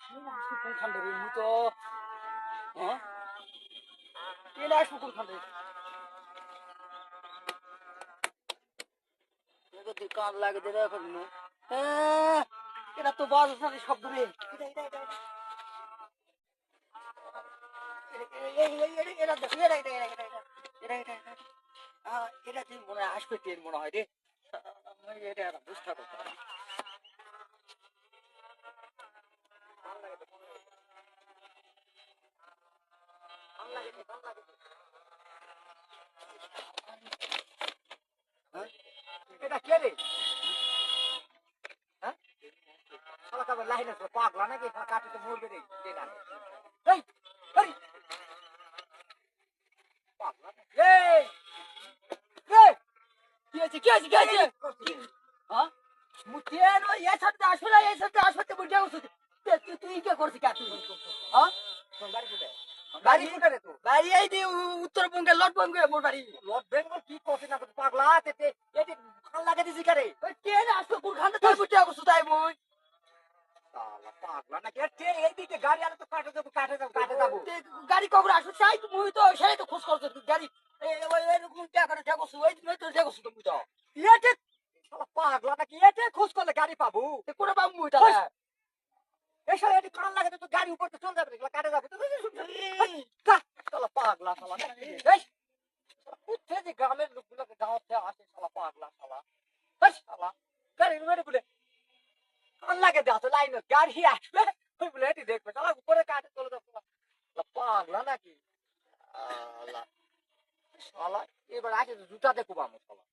কোনখান রে মুই তো হ্যাঁ কে না আসবো কোনখান রে এগো কান লাগে দে রে এখন এটা তো বাজ না শব্দ রে এটা দেখো এটা তুই মনে হয় আসবে ট্রেন মনে হয় রে এটা বুঝতে করতে এটা কে রে হ্যাঁ শালা কাবার লাইন আছে পাগলা নাকি কাটিতে মরবে রে ট্রেন এই এই পাগলা এই এই কি আছে কি আছে কি আছে হ্যাঁ মুতেন ওই এই সাথে আসলে এই সাথে আসতে বুঝে গেছ তুই তুই কি করছিস কি তুই হ্যাঁ গাড়ি ফুটে গাড়ি ফুটে রে তো গাড়ি এই দি উত্তরবঙ্গে লটবঙ্গে মোর বাড়ি লটবঙ্গে কি করছিস না পাগলা তেতে এটি খান লাগা দিছি করে ওই ট্রেন আসবে কোন খান থেকে বুঝে গেছ তাই মই শালা পাগলা না কে ট্রেন এই দিকে গাড়ি আলে তো কাটে যাব গাড়ি কবর আসবে চাই মুই তো সেই তো খোঁজ করছ গাড়ি ওই এরকম টাকা করে দেখছ ওই দিন তো দেখছ তুমি তো এতে শালা পাগলা নাকি এতে খোঁজ করলে গাড়ি পাবো কোনে পাবো মুই তাহলে এসে এটি কান লাগে তো গাড়ি উপর তো চলে যাবে কাটে যাবে তো শালা পাগলা শালা এই উঠে যে গ্রামের লোকগুলোকে গাঁওতে আসে শালা পাগলা শালা এই শালা গাড়ি মেরে বলে কান লাগে দাও তো লাইন গাড়ি আসবে ওই বলে এটি দেখবে শালা উপরে কাটে চলে যাবে শালা পাগলা নাকি শালা শালা এবার আসে জুতা দেখো বামু শালা